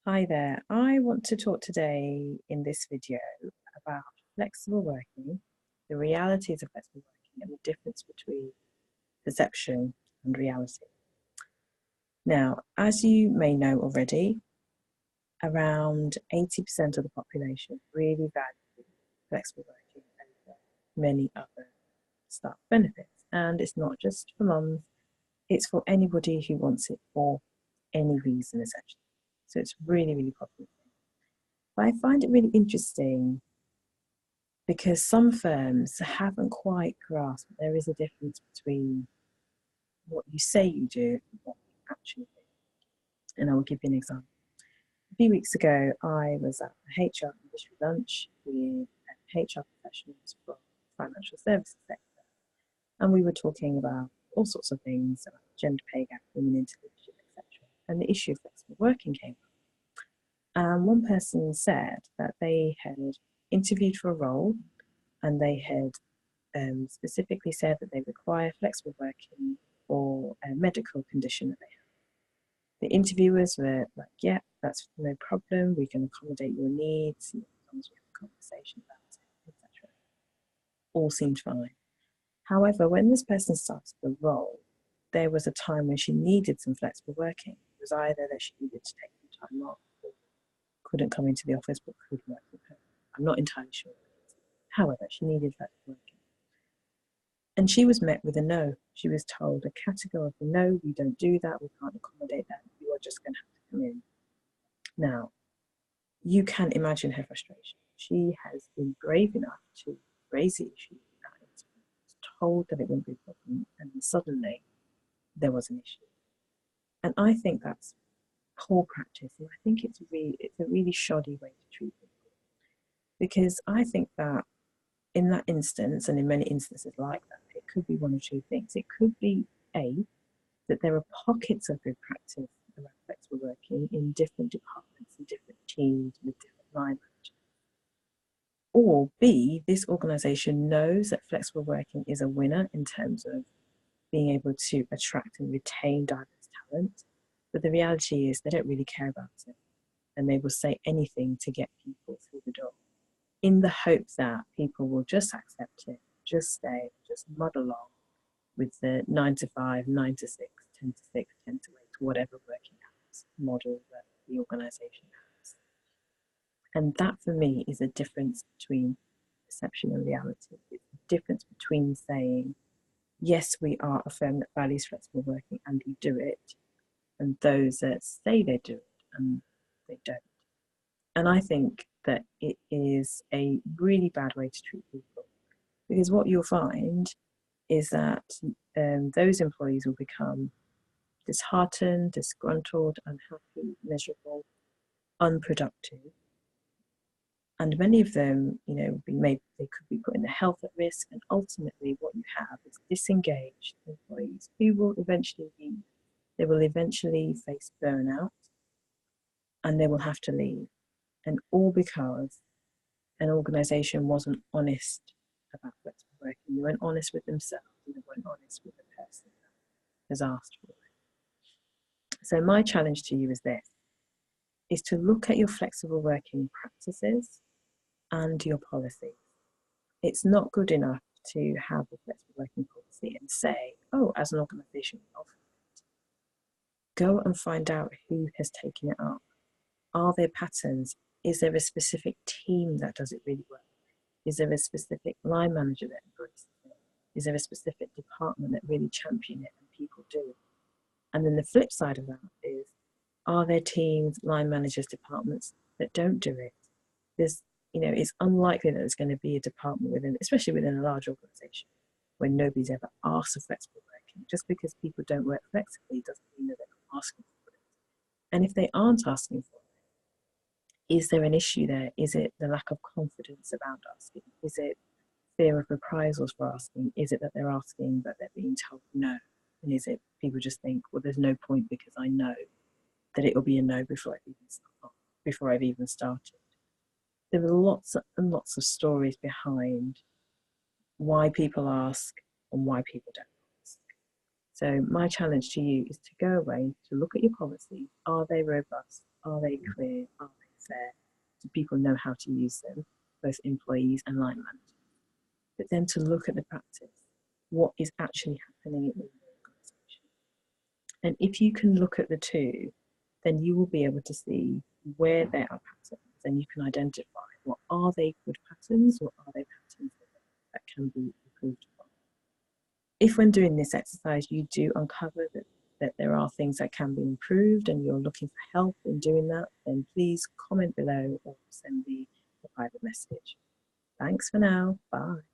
Hi there. I want to talk today in this video about flexible working, the realities of flexible working, and the difference between perception and reality. Now, as you may know already, around 80% of the population really value flexible working over many other staff benefits. And it's not just for mums, it's for anybody who wants it for any reason, essentially. So it's really, really popular. But I find it really interesting because some firms haven't quite grasped there is a difference between what you say you do and what you actually do. And I will give you an example. A few weeks ago, I was at a HR industry lunch with HR professionals from the financial services sector, and we were talking about all sorts of things about gender pay gap, women into leadership, etc. And the issue of flexible working came up. And one person said that they had interviewed for a role and they had specifically said that they require flexible working for a medical condition that they have. The interviewers were like, yeah, that's no problem. We can accommodate your needs as long as we have a conversation about it, etc. All seemed fine. However, when this person started the role, there was a time when she needed some flexible working. It was either that she needed to take some time off or couldn't come into the office but could work from home. I'm not entirely sure. However, she needed flexible working. And she was met with a no. She was told a categorical no, we don't do that, we can't accommodate that, you are just going to have to come in. Now, you can imagine her frustration. She has been brave enough to raise the issue, was told that it wouldn't be a problem, and then suddenly there was an issue. And I think that's poor practice, and I think it's a really shoddy way to treat people. Because I think that in that instance, and in many instances like that, it could be one of two things. It could be A, that there are pockets of good practice around flexible working in different departments and different teams with different line managers. Or B, this organisation knows that flexible working is a winner in terms of being able to attract and retain diverse talent. But the reality is they don't really care about it. And they will say anything to get people through the door in the hope that people will just accept it, just stay, just muddle along with the 9 to 5, 9 to 6, 10 to 6, 10 to 8, whatever working hours model that the organisation has. And that for me is a difference between perception and reality. It's the difference between saying, yes, we are a firm that values flexible working and we do it, and those that say they do it and they don't. And I think that it is a really bad way to treat people, because what you'll find is that those employees will become disheartened, disgruntled, unhappy, miserable, unproductive. And many of them, they could be putting their health at risk. And ultimately, what you have is disengaged employees who will eventually leave. They will eventually face burnout and they will have to leave. And all because an organisation wasn't honest about flexible working. They weren't honest with themselves and they weren't honest with the person that has asked for it. So my challenge to you is to look at your flexible working practices and your policies. It's not good enough to have a flexible working policy and say, oh, as an organisation, we offer it. Go and find out who has taken it up. Are there patterns? Is there a specific team that does it really well? Is there a specific line manager that embraces it? Is there a specific department that really champion it and people do it? And then the flip side of that is, are there teams, line managers, departments that don't do it? It's unlikely that there's going to be a department within, especially within a large organisation, where nobody's ever asked for flexible working. Just because people don't work flexibly doesn't mean that they're not asking for it. And if they aren't asking for it, is there an issue there? Is it the lack of confidence about asking? Is it fear of reprisals for asking? Is it that they're asking but they're being told no? And is it people just think, well, there's no point because I know that it will be a no before I've even started? There are lots and lots of stories behind why people ask and why people don't ask. So my challenge to you is to go away, to look at your policies. Are they robust? Are they clear? Are they fair? Do people know how to use them, both employees and line managers? But then to look at the practice, what is actually happening in the organisation. And if you can look at the two, then you will be able to see where there are patterns, and you can identify what are they good patterns, what are they patterns that can be improved upon. If when doing this exercise you do uncover that there are things that can be improved and you're looking for help in doing that, then please comment below or send me a private message. Thanks for now. Bye.